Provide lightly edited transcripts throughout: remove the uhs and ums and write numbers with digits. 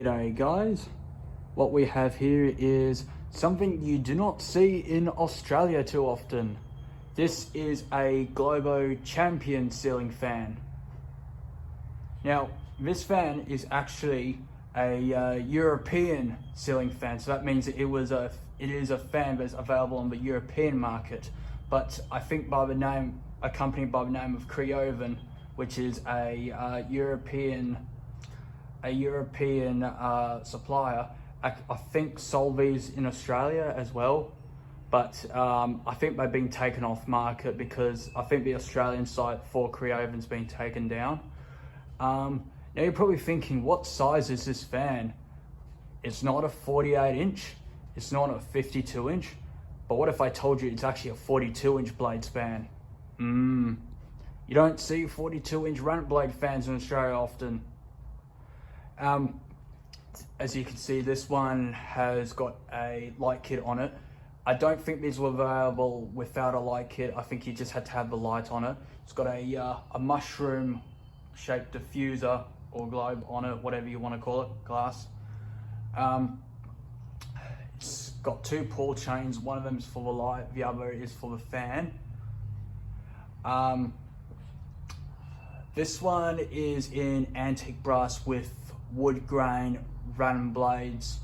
G'day guys, what we have here is something you do not see in Australia too often. This is a Globo Champion ceiling fan. Now this fan is actually a European ceiling fan, so that means it is a fan that's available on the European market, but I think by the name, a company by the name of Creoven, which is a European supplier. I think sold these in Australia as well, but I think they've been taken off market because I think the Australian site for Creoven's been taken down. Now you're probably thinking, what size is this fan? It's not a 48 inch, it's not a 52 inch, but what if I told you it's actually a 42 inch blade span? You don't see 42 inch run blade fans in Australia often. As you can see, this one has got a light kit on it. I don't think these were available without a light kit. I think you just had to have the light on it. It's got a mushroom shaped diffuser or globe on it, whatever you want to call it, glass. It's got two pull chains. One of them is for the light, the other is for the fan. This one is in antique brass with wood grain rattan blades,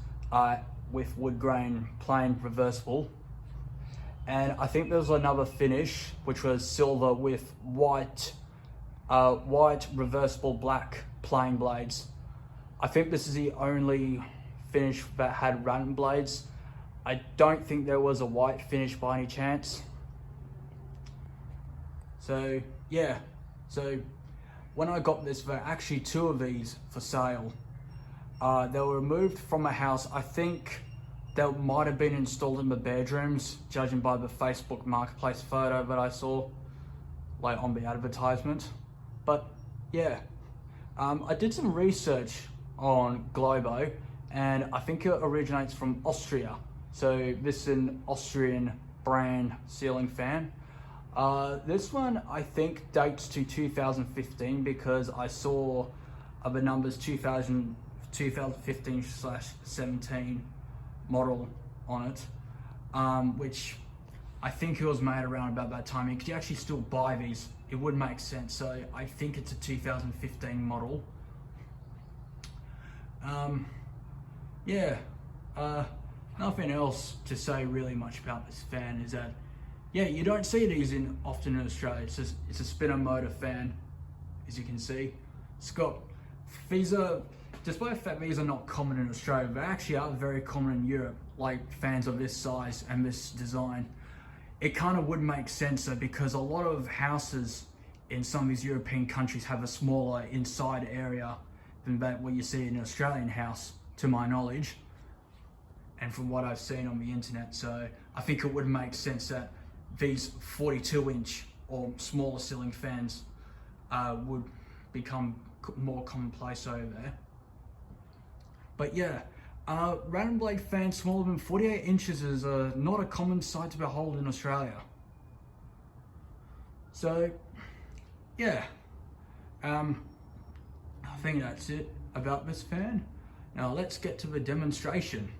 with wood grain plain reversible, and I think there was another finish which was silver with white reversible black plain blades. I think this is the only finish that had rattan blades. I don't think there was a white finish by any chance. So yeah, so when I got this, there were actually two of these for sale. They were removed from a house. I think they might have been installed in the bedrooms, judging by the Facebook Marketplace photo that I saw, like on the advertisement. But yeah, I did some research on Globo, and I think it originates from Austria. So this is an Austrian brand ceiling fan. This one I think dates to 2015 because I saw the numbers 2015/17 model on it, which I think it was made around about that time. You could actually still buy these, it would make sense. So I think it's a 2015 model. Nothing else to say really much about this fan is that, yeah, you don't see these often in Australia. It's a spinner motor fan, as you can see. It's got, despite the fact these are not common in Australia, they actually are very common in Europe, like fans of this size and this design. It kind of would make sense though, because a lot of houses in some of these European countries have a smaller inside area than what you see in an Australian house, to my knowledge, and from what I've seen on the internet. So I think it would make sense that these 42 inch or smaller ceiling fans would become more commonplace over there. But yeah, rattan blade fans smaller than 48 inches is not a common sight to behold in Australia. So yeah, I think that's it about this fan. Now let's get to the demonstration.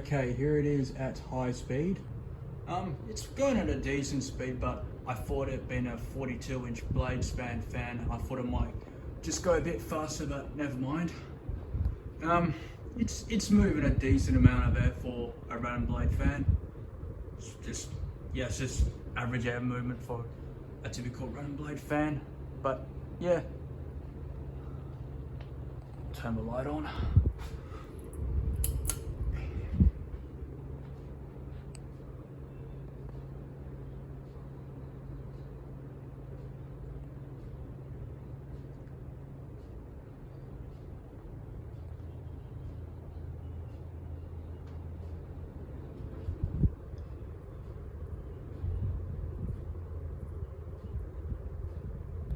Okay, here it is at high speed. It's going at a decent speed, but I thought it being a 42-inch blade span fan, I thought it might just go a bit faster, but never mind. It's moving a decent amount of air for a rattan blade fan. It's just average air movement for a typical rattan blade fan. But yeah, turn the light on.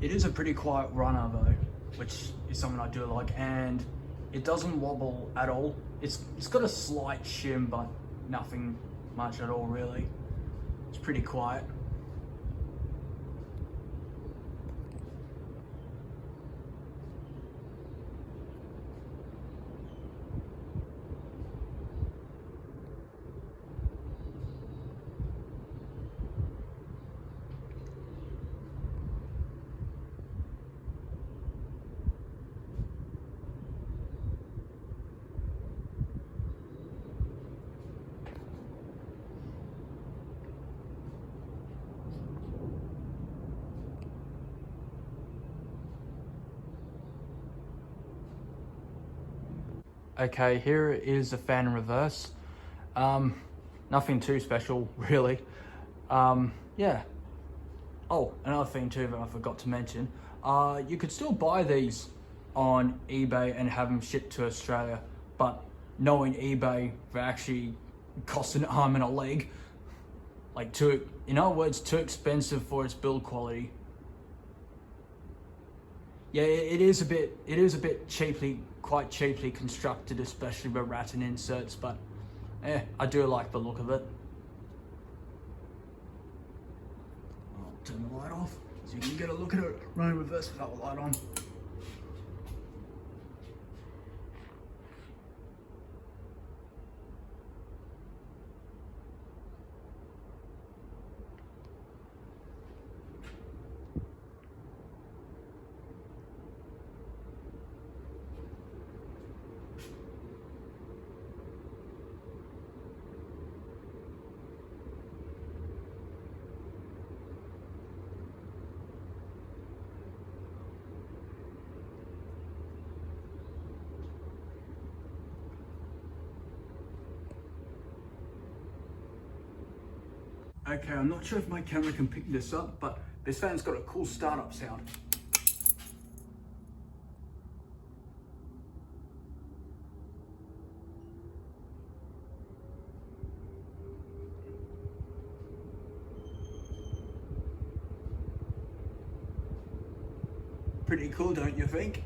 It is a pretty quiet runner though, which is something I do like, and it doesn't wobble at all. It's got a slight shim, but nothing much at all really. It's pretty quiet. Okay, here is a fan in reverse. Nothing too special, really. Yeah. Oh, another thing too that I forgot to mention. You could still buy these on eBay and have them shipped to Australia, but knowing eBay, they actually cost an arm and a leg. Like in other words, too expensive for its build quality. Yeah, it is a bit quite cheaply constructed, especially with rattan inserts, but I do like the look of it. I'll turn the light off so you can get a look at it running reverse without the light on. Okay, I'm not sure if my camera can pick this up, but this fan's got a cool startup sound. Pretty cool, don't you think?